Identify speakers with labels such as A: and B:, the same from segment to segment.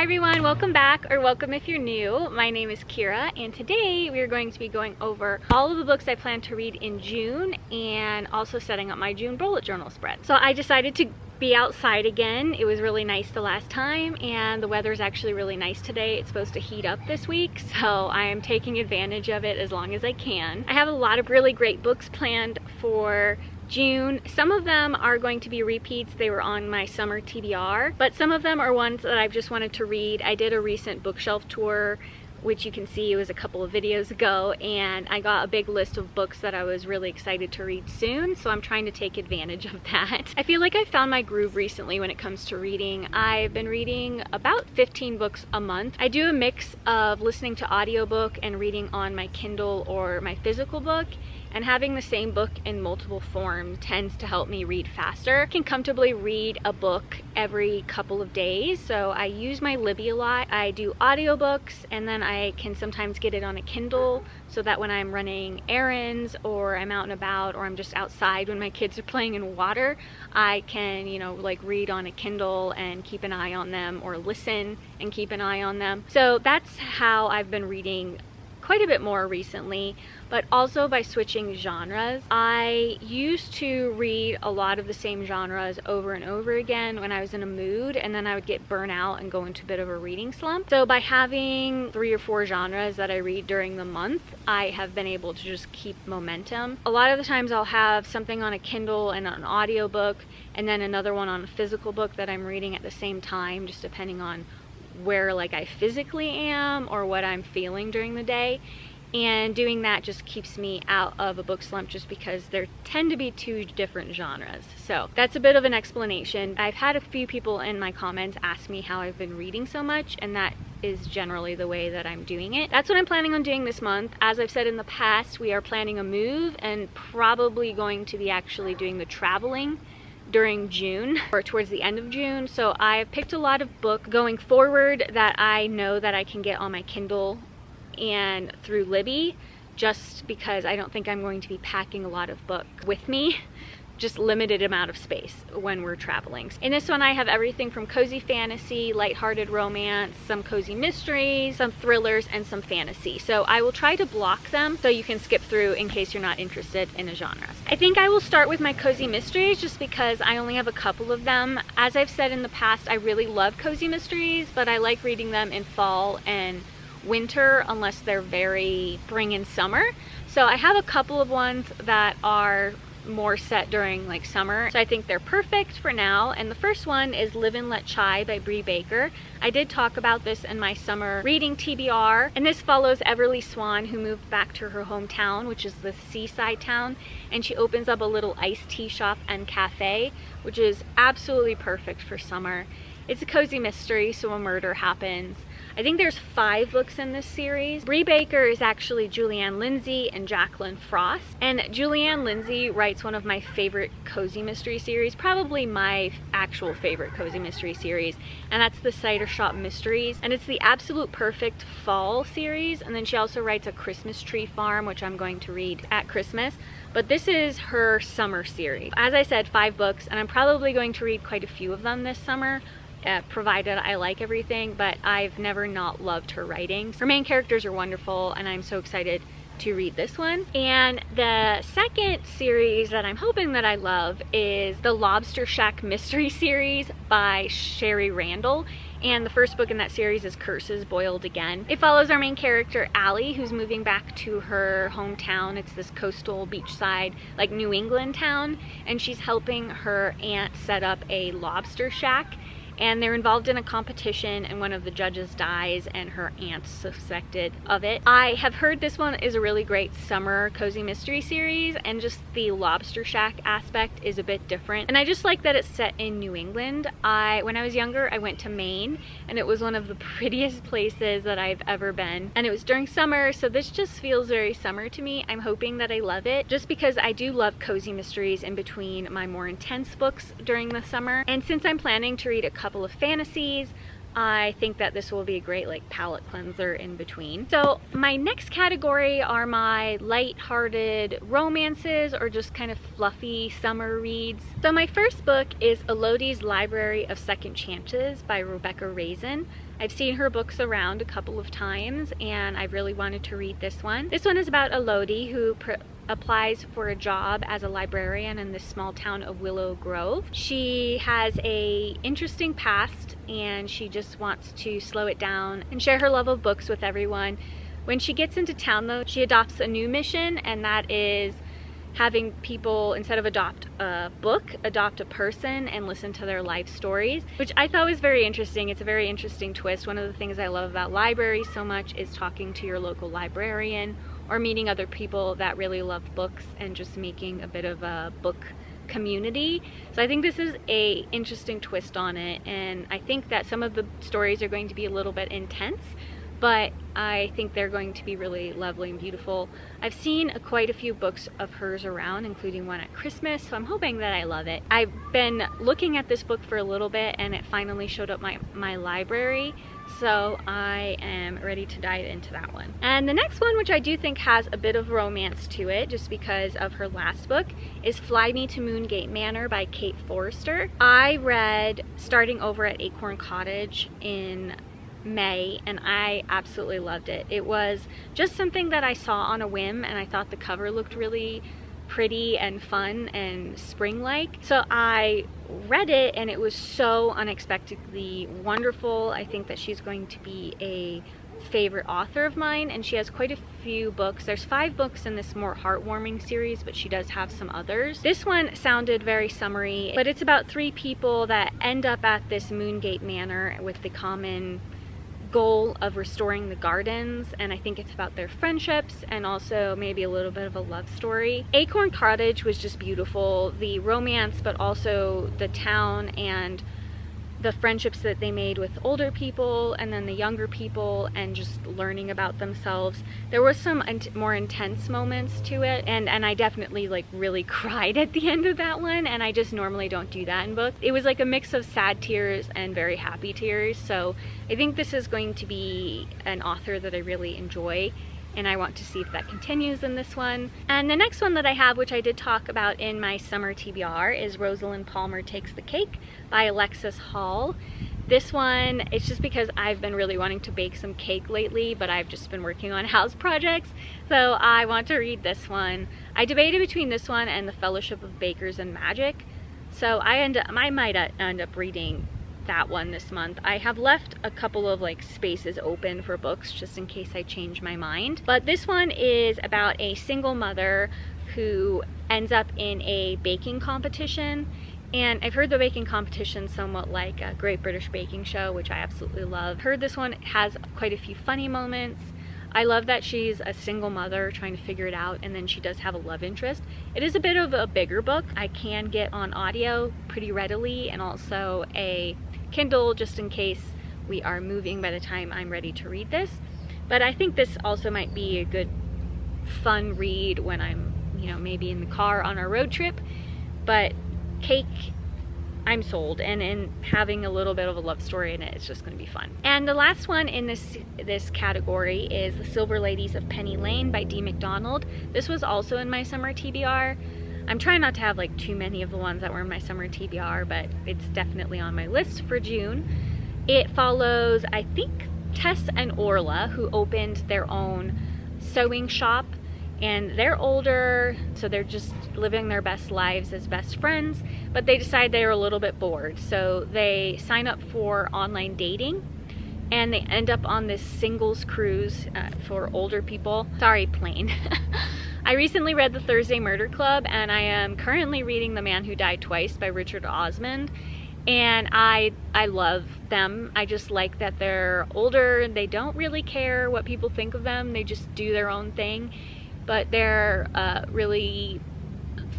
A: everyone, welcome back, or welcome if you're new. My name is Kira, and today we are going to be going over all of the books I plan to read in June and also setting up my June bullet journal spread. So I decided to be outside again. It was really nice the last time, and the weather is actually really nice today. It's supposed to heat up this week, so I am taking advantage of it as long as I can. I have a lot of really great books planned for June. Some of them are going to be repeats. They were on my Summer TBR, but some of them are ones that I've just wanted to read. I did a recent bookshelf tour, which you can see it was a couple of videos ago, and I got a big list of books that I was really excited to read soon, so I'm trying to take advantage of that. I feel like I found my groove recently when it comes to reading. I've been reading about 15 books a month. I do a mix of listening to audiobook and reading on my Kindle or my physical book, and having the same book in multiple forms tends to help me read faster. I can comfortably read a book every couple of days, so I use my Libby a lot. I do audiobooks, and then I can sometimes get it on a Kindle so that when I'm running errands or I'm out and about or I'm just outside when my kids are playing in water, I can, like read on a Kindle and keep an eye on them, or listen and keep an eye on them. So that's how I've been reading quite a bit more recently, but also by switching genres. I used to read a lot of the same genres over and over again when I was in a mood, and then I would get burnt out and go into a bit of a reading slump. So by having 3 or 4 genres that I read during the month, I have been able to just keep momentum. A lot of the times I'll have something on a Kindle and an audiobook, and then another one on a physical book that I'm reading at the same time, just depending on where I physically am or what I'm feeling during the day. And doing that just keeps me out of a book slump, just because there tend to be 2 different genres. So that's a bit of an explanation. I've had a few people in my comments ask me how I've been reading so much, and that is generally the way that I'm doing it. That's what I'm planning on doing this month. As I've said in the past, we are planning a move and probably going to be actually doing the traveling during June or towards the end of June. So I've picked a lot of books going forward that I know that I can get on my Kindle and through Libby, just because I don't think I'm going to be packing a lot of books with me, just limited amount of space when we're traveling. In this one I have everything from cozy fantasy, lighthearted romance, some cozy mysteries, some thrillers, and some fantasy. So I will try to block them so you can skip through in case you're not interested in a genre. I think I will start with my cozy mysteries just because I only have a couple of them. As I've said in the past, I really love cozy mysteries, but I like reading them in fall and winter unless they're very spring and summer. So I have a couple of ones that are more set during summer, so I think they're perfect for now. And the first one is Live and Let Chai by Bree Baker. I did talk about this in my summer reading TBR, and this follows Everly Swan, who moved back to her hometown, which is the seaside town, and she opens up a little iced tea shop and cafe, which is absolutely perfect for summer. It's a cozy mystery, so a murder happens. I think there's 5 books in this series. Bree Baker is actually Julianne Lindsay and Jacqueline Frost. And Julianne Lindsay writes one of my favorite cozy mystery series, probably my actual favorite cozy mystery series, and that's the Cider Shop Mysteries. And it's the absolute perfect fall series. And then she also writes A Christmas Tree Farm, which I'm going to read at Christmas. But this is her summer series. As I said, 5 books, and I'm probably going to read quite a few of them this summer, provided I like everything, but I've never not loved her writing. Her main characters are wonderful, and I'm so excited to read this one. And the second series that I'm hoping that I love is the Lobster Shack Mystery Series by Sherry Randall. And the first book in that series is Curses Boiled Again. It follows our main character, Allie, who's moving back to her hometown. It's this coastal beachside, New England town, and she's helping her aunt set up a lobster shack. And they're involved in a competition, and one of the judges dies, and her aunt's suspected of it. I have heard this one is a really great summer cozy mystery series, and just the lobster shack aspect is a bit different. And I just like that it's set in New England. When I was younger, I went to Maine, and it was one of the prettiest places that I've ever been. And it was during summer, so this just feels very summer to me. I'm hoping that I love it, just because I do love cozy mysteries in between my more intense books during the summer. And since I'm planning to read a couple of fantasies, I think that this will be a great palette cleanser in between. So my next category are my light-hearted romances, or just kind of fluffy summer reads. So my first book is Elodie's Library of Second Chances by Rebecca Raisin. I've seen her books around a couple of times and I really wanted to read this one. This one is about Elodie who applies for a job as a librarian in this small town of Willow Grove. She has a interesting past and she just wants to slow it down and share her love of books with everyone. When she gets into town though, she adopts a new mission, and that is having people, instead of adopt a book, adopt a person and listen to their life stories, which I thought was very interesting. It's a very interesting twist. One of the things I love about libraries so much is talking to your local librarian or meeting other people that really love books and just making a bit of a book community. So I think this is a interesting twist on it, and I think that some of the stories are going to be a little bit intense, but I think they're going to be really lovely and beautiful. I've seen quite a few books of hers around, including one at Christmas, so I'm hoping that I love it. I've been looking at this book for a little bit and it finally showed up my library, so I am ready to dive into that one. And the next one, which I do think has a bit of romance to it just because of her last book, is Fly Me to Moongate Manor by Kate Forrester. I read Starting Over at Acorn Cottage in May and I absolutely loved it. It was just something that I saw on a whim and I thought the cover looked really pretty and fun and spring-like. So I read it and it was so unexpectedly wonderful. I think that she's going to be a favorite author of mine, and she has quite a few books. There's 5 books in this more heartwarming series, but she does have some others. This one sounded very summery, but it's about 3 people that end up at this Moongate Manor with the common goal of restoring the gardens, and I think it's about their friendships and also maybe a little bit of a love story. Acorn Cottage was just beautiful, the romance, but also the town and the friendships that they made with older people and then the younger people, and just learning about themselves. There was some more intense moments to it, and I definitely like really cried at the end of that one, and I just normally don't do that in books. It was like a mix of sad tears and very happy tears, so I think this is going to be an author that I really enjoy, and I want to see if that continues in this one. And the next one that I have, which I did talk about in my summer TBR, is Rosalind Palmer Takes the Cake by Alexis Hall. This one, it's just because I've been really wanting to bake some cake lately, but I've just been working on house projects, so I want to read this one. I debated between this one and The Fellowship of Bakers and Magic, so I might end up reading that one this month. I have left a couple of like spaces open for books just in case I change my mind. But this one is about a single mother who ends up in a baking competition. And I've heard the baking competition somewhat like a Great British Baking Show, which I absolutely love. Heard this one has quite a few funny moments. I love that she's a single mother trying to figure it out, and then she does have a love interest. It is a bit of a bigger book. I can get on audio pretty readily, and also a Kindle just in case we are moving by the time I'm ready to read this. But I think this also might be a good fun read when I'm, you know, maybe in the car on our road trip. But cake, I'm sold, and in having a little bit of a love story in it, it's just going to be fun. And the last one in this category is The Silver Ladies of Penny Lane by Dee McDonald. This was also in my summer TBR. I'm trying not to have like too many of the ones that were in my summer TBR, but it's definitely on my list for June. It follows, I think, Tess and Orla, who opened their own sewing shop, and they're older, so they're just living their best lives as best friends, but they decide they're a little bit bored, so they sign up for online dating, and they end up on this singles cruise for older people. Sorry, plane. I recently read The Thursday Murder Club, and I am currently reading The Man Who Died Twice by Richard Osman, and I love them. I just like that they're older, they don't really care what people think of them, they just do their own thing, but they're really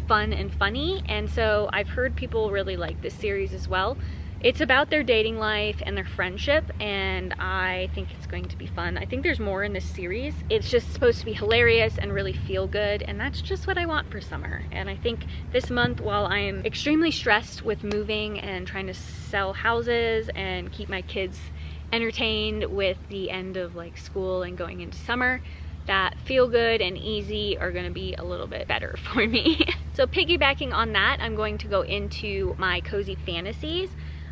A: fun and funny, and so I've heard people really like this series as well. It's about their dating life and their friendship, and I think it's going to be fun. I think there's more in this series. It's just supposed to be hilarious and really feel good, and that's just what I want for summer. And I think this month, while I'm extremely stressed with moving and trying to sell houses and keep my kids entertained with the end of like school and going into summer, that feel good and easy are going to be a little bit better for me. So piggybacking on that, I'm going to go into my cozy fantasies.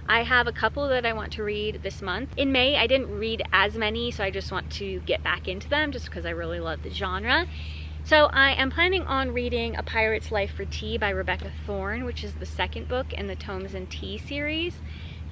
A: I have a couple that I want to read this month. In May, I didn't read as many, so I just want to get back into them just because I really love the genre. So I am planning on reading A Pirate's Life for Tea by Rebecca Thorne, which is the second book in the Tomes and Tea series.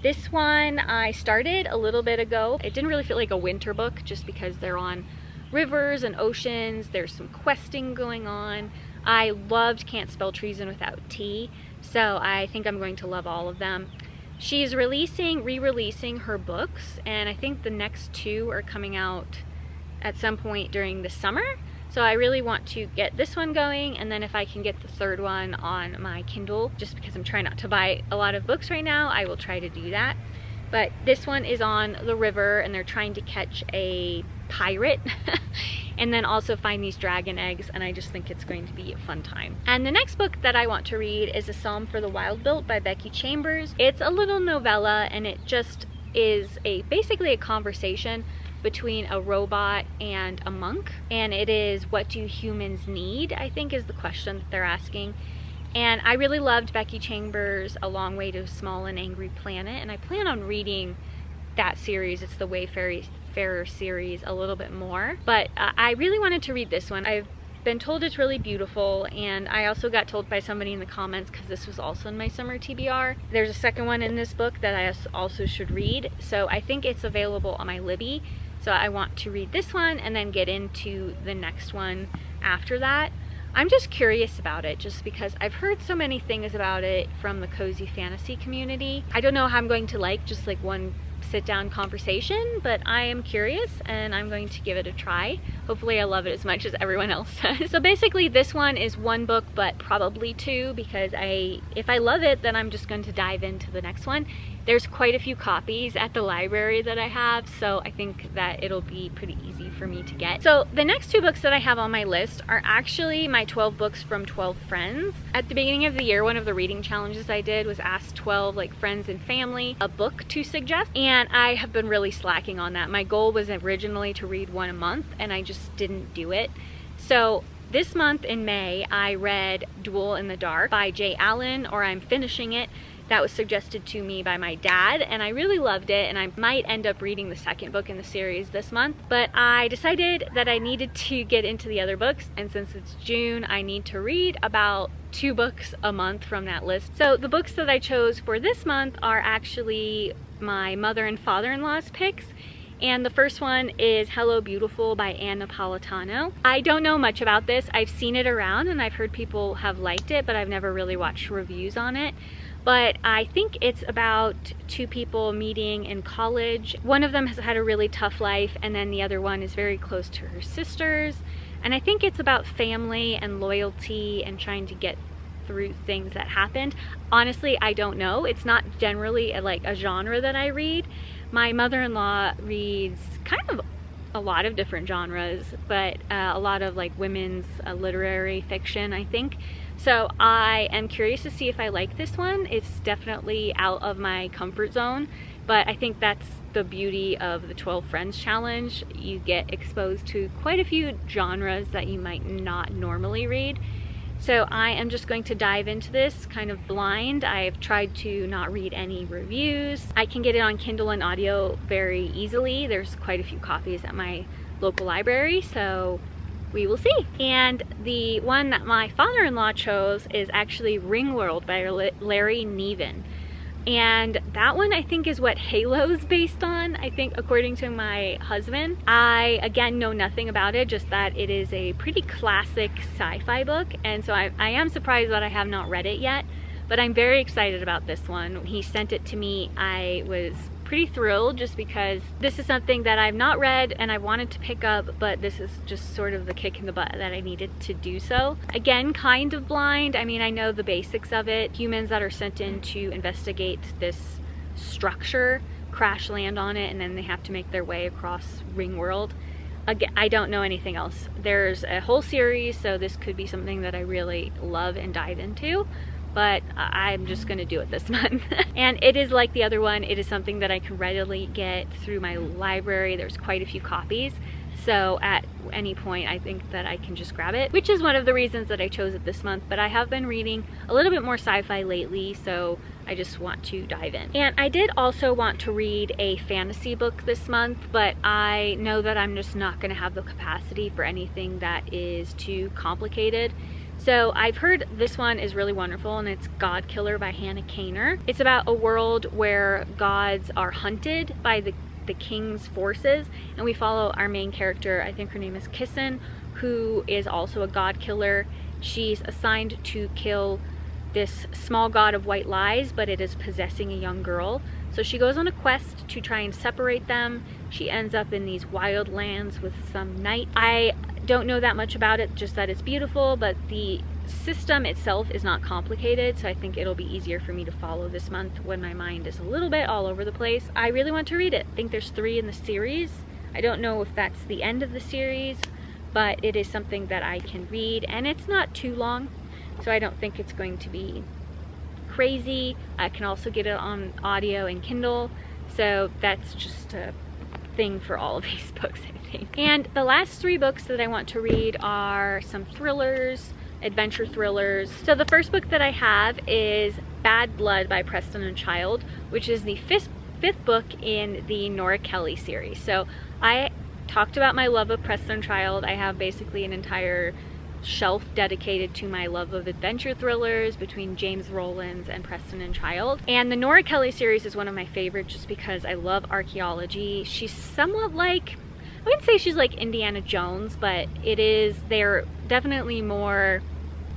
A: This one I started a little bit ago. It didn't really feel like a winter book just because they're on rivers and oceans. There's some questing going on. I loved Can't Spell Treason Without Tea, so I think I'm going to love all of them. She's re-releasing her books, and I think the next two are coming out at some point during the summer. So I really want to get this one going, and then if I can get the third one on my Kindle, just because I'm trying not to buy a lot of books right now, I will try to do that. But this one is on the river, and they're trying to catch a pirate and then also find these dragon eggs, and I just think it's going to be a fun time. And the next book that I want to read is A Psalm for the Wild-Built by Becky Chambers. It's a little novella, and it just is basically a conversation between a robot and a monk, and it is, what do humans need, I think is the question that they're asking. And I really loved Becky Chambers' A Long Way to a Small and Angry Planet, and I plan on reading that series. It's the Wayfarer series a little bit more, but I really wanted to read this one. I've been told it's really beautiful, and I also got told by somebody in the comments, because this was also in my summer TBR, there's a second one in this book that I also should read, so I think it's available on my Libby. So I want to read this one and then get into the next one after that. I'm just curious about it just because I've heard so many things about it from the cozy fantasy community. I don't know how I'm going to like just like one sit-down conversation, but I am curious and I'm going to give it a try. Hopefully I love it as much as everyone else does. So basically this one is one book, but probably two, because if I love it, then I'm just going to dive into the next one. There's quite a few copies at the library that I have, so I think that it'll be pretty easy for me to get. So the next two books that I have on my list are actually my 12 books from 12 friends. At the beginning of the year, one of the reading challenges I did was ask 12 like friends and family a book to suggest, and I have been really slacking on that. My goal was originally to read one a month, and I just didn't do it. So this month in May, I read Duel in the Dark by Jay Allen, or I'm finishing it. That was suggested to me by my dad, and I really loved it, and I might end up reading the second book in the series this month, but I decided that I needed to get into the other books, and since it's June, I need to read about 2 books a month from that list. So the books that I chose for this month are actually my mother and father-in-law's picks, and the first one is Hello Beautiful by Ann Napolitano. I don't know much about this. I've seen it around, and I've heard people have liked it, but I've never really watched reviews on it. But I think it's about 2 people meeting in college. One of them has had a really tough life, and then the other one is very close to her sisters. And I think it's about family and loyalty and trying to get through things that happened. Honestly, I don't know. It's not generally like a genre that I read. My mother-in-law reads kind of a lot of different genres, but a lot of like women's literary fiction, I think. So I am curious to see if I like this one. It's definitely out of my comfort zone, but I think that's the beauty of the 12 Friends Challenge. You get exposed to quite a few genres that you might not normally read. So I am just going to dive into this kind of blind. I've tried to not read any reviews. I can get it on Kindle and audio very easily. There's quite a few copies at my local library, so we will see. And the one that my father-in-law chose is actually Ringworld by Larry Niven. And that one I think is what Halo's based on, I think, according to my husband. I, again, know nothing about it, just that it is a pretty classic sci-fi book, and so I am surprised that I have not read it yet, but I'm very excited about this one. When he sent it to me, I was pretty thrilled, just because this is something that I've not read and I wanted to pick up, but this is just sort of the kick in the butt that I needed to do so. Again, kind of blind. I mean, I know the basics of it. Humans that are sent in to investigate this structure crash land on it, and then they have to make their way across Ringworld. Again, I don't know anything else. There's a whole series, so this could be something that I really love and dive into, but I'm just gonna do it this month. And it is like the other one, it is something that I can readily get through my library. There's quite a few copies, so at any point I think that I can just grab it, which is one of the reasons that I chose it this month. But I have been reading a little bit more sci-fi lately, so I just want to dive in. And I did also want to read a fantasy book this month, but I know that I'm just not going to have the capacity for anything that is too complicated. So I've heard this one is really wonderful, and it's God Killer by Hannah Kaner. It's about a world where gods are hunted by the king's forces, and we follow our main character, I think her name is Kissin, who is also a god killer. She's assigned to kill this small god of white lies, but it is possessing a young girl. So she goes on a quest to try and separate them. She ends up in these wild lands with some knight. I don't know that much about it, just that it's beautiful, but the system itself is not complicated, so I think it'll be easier for me to follow this month when my mind is a little bit all over the place. I really want to read it. I think there's 3 in the series. I don't know if that's the end of the series, but it is something that I can read, and it's not too long, so I don't think it's going to be crazy. I can also get it on audio and Kindle, so that's just a thing for all of these books, I think. And the last 3 books that I want to read are some thrillers, adventure thrillers. So the first book that I have is Bad Blood by Preston and Child, which is the fifth book in the Nora Kelly series. So I talked about my love of Preston and Child. I have basically an entire shelf dedicated to my love of adventure thrillers between James Rowlands and Preston and Child. And the Nora Kelly series is one of my favorites just because I love archaeology. She's somewhat like, I wouldn't say she's like Indiana Jones, but they're definitely more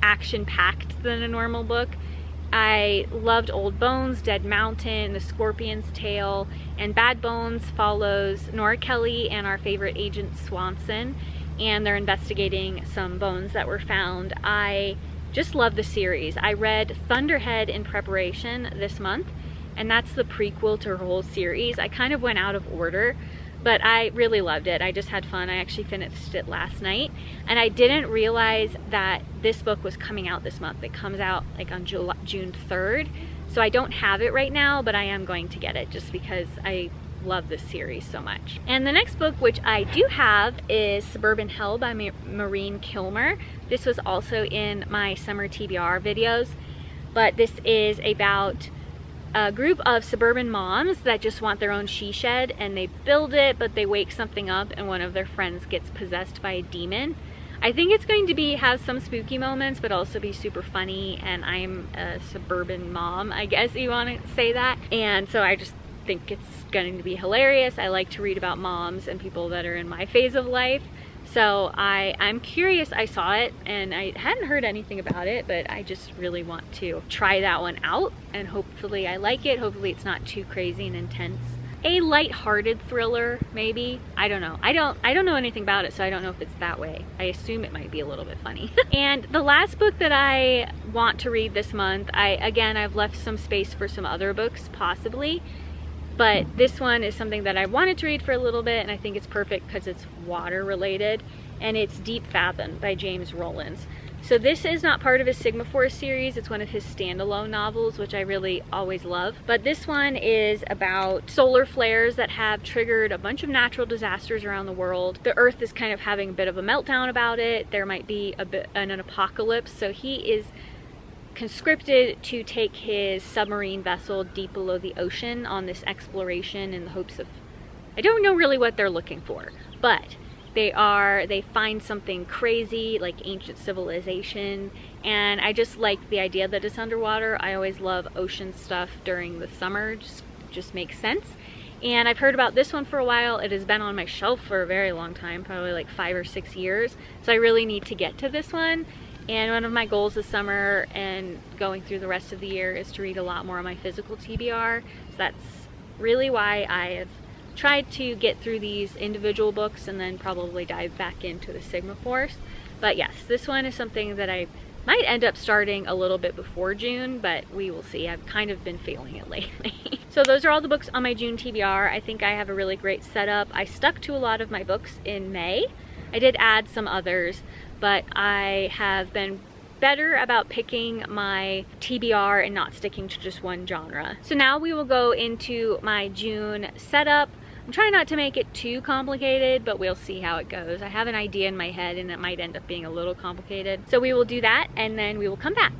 A: action-packed than a normal book. I loved Old Bones, Dead Mountain, The Scorpion's Tail, and Bad Bones follows Nora Kelly and our favorite agent Swanson, and they're investigating some bones that were found. I just love the series. I read Thunderhead in preparation this month, and that's the prequel to her whole series. I kind of went out of order, but I really loved it. I just had fun. I actually finished it last night, and I didn't realize that this book was coming out this month. It comes out like on June 3rd, so I don't have it right now, but I am going to get it just because I love this series so much. And the next book, which I do have, is Suburban Hell by Maureen Kilmer. This was also in my Summer TBR videos, but this is about a group of suburban moms that just want their own she shed, and they build it, but they wake something up and one of their friends gets possessed by a demon. I think it's going to have some spooky moments, but also be super funny, and I'm a suburban mom, I guess you want to say that, and so I just think it's going to be hilarious. I like to read about moms and people that are in my phase of life, so I'm curious. I saw it and I hadn't heard anything about it, but I just really want to try that one out, and hopefully I like it. Hopefully it's not too crazy and intense. A light-hearted thriller, maybe. I don't know. I don't know anything about it, so I don't know if it's that way. I assume it might be a little bit funny. And the last book that I want to read this month, I've left some space for some other books possibly, but this one is something that I wanted to read for a little bit, and I think it's perfect because it's water related, and it's Deep Fathom by James Rowlands. So this is not part of his Sigma Force series. It's one of his standalone novels, which I really always love. But this one is about solar flares that have triggered a bunch of natural disasters around the world. The Earth is kind of having a bit of a meltdown about it. There might be an apocalypse, so he is conscripted to take his submarine vessel deep below the ocean on this exploration in the hopes of, I don't know really what they're looking for, but they find something crazy like ancient civilization, and I just like the idea that it's underwater. I always love ocean stuff during the summer, just makes sense. And I've heard about this one for a while. It has been on my shelf for a very long time, probably like 5 or 6 years, so I really need to get to this one. And one of my goals this summer and going through the rest of the year is to read a lot more of my physical TBR. So that's really why I have tried to get through these individual books and then probably dive back into the Sigma Force. But yes, this one is something that I might end up starting a little bit before June, but we will see. I've kind of been feeling it lately. So those are all the books on my June TBR. I think I have a really great setup. I stuck to a lot of my books in May. I did add some others, but I have been better about picking my TBR and not sticking to just one genre. So now we will go into my June setup. I'm trying not to make it too complicated, but we'll see how it goes. I have an idea in my head and it might end up being a little complicated. So we will do that and then we will come back.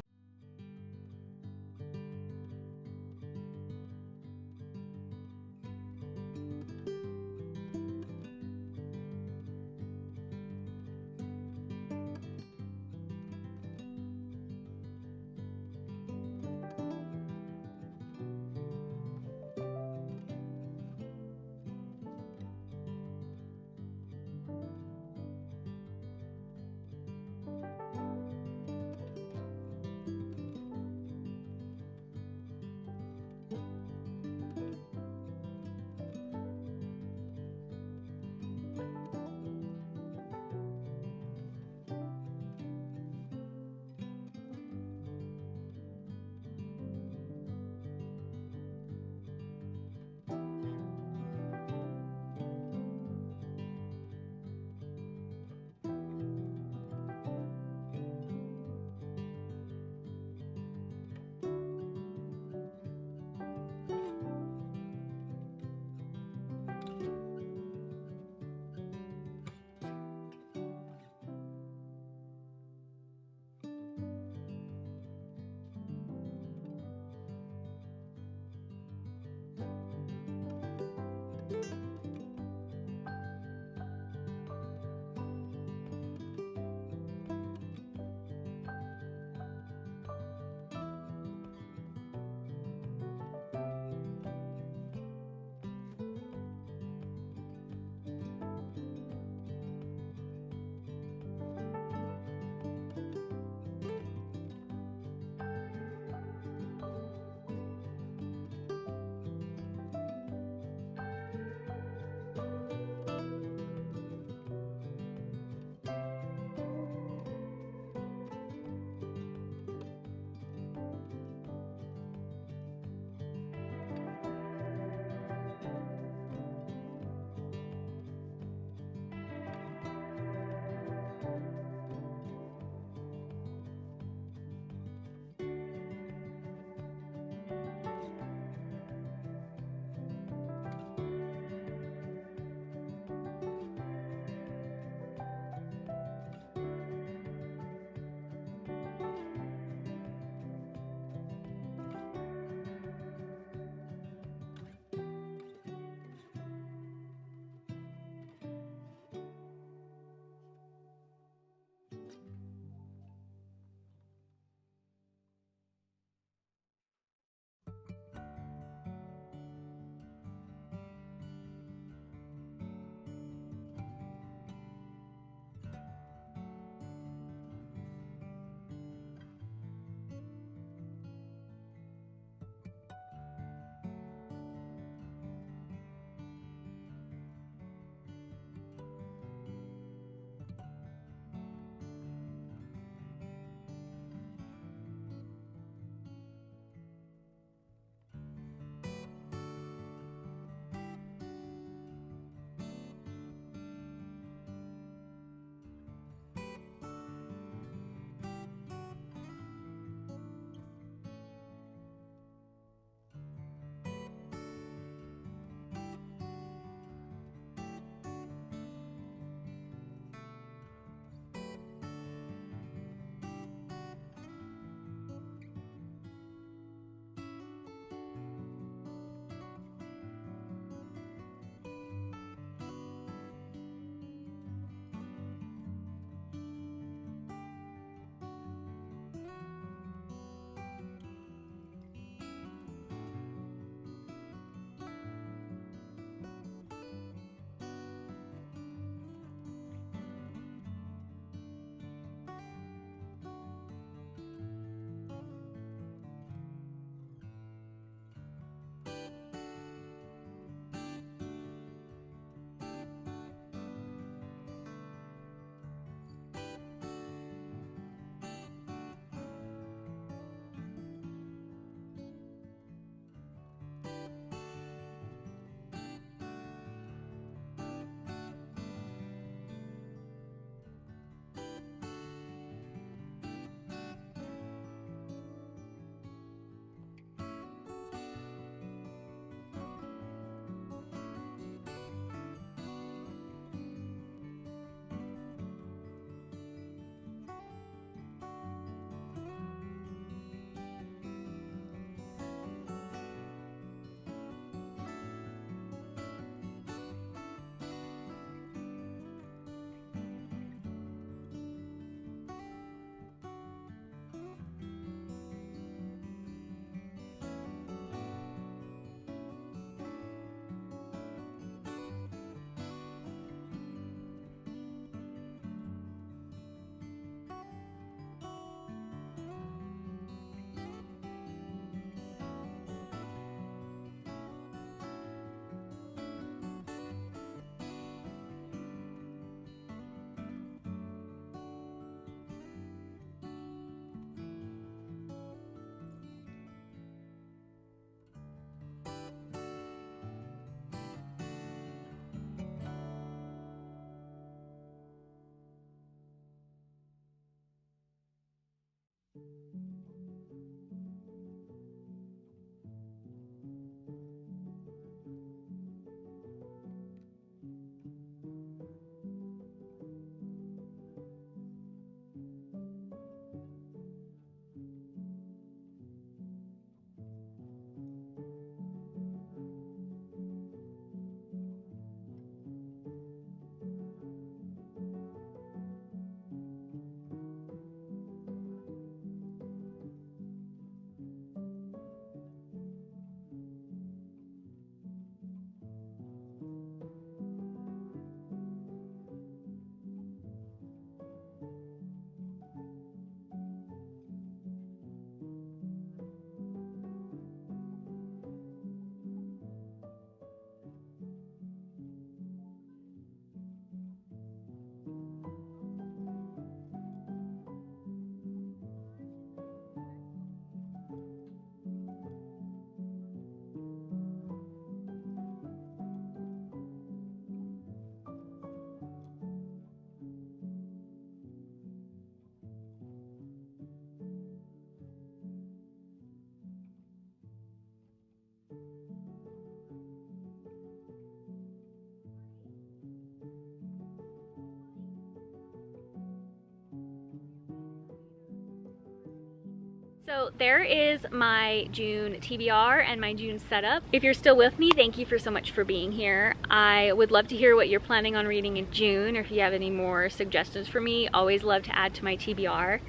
A: So there is my June TBR and my June setup. If you're still with me, thank you so much for being here. I would love to hear what you're planning on reading in June, or if you have any more suggestions for me, always love to add to my TBR.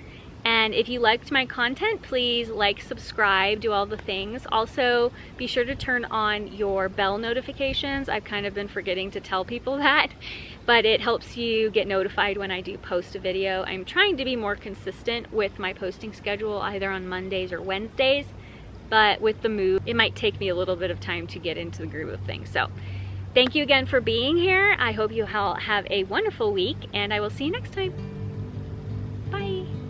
A: And if you liked my content, please like, subscribe, do all the things. Also, be sure to turn on your bell notifications. I've kind of been forgetting to tell people that, but it helps you get notified when I do post a video. I'm trying to be more consistent with my posting schedule, either on Mondays or Wednesdays, but with the move, it might take me a little bit of time to get into the groove of things. So thank you again for being here. I hope you all have a wonderful week, and I will see you next time. Bye.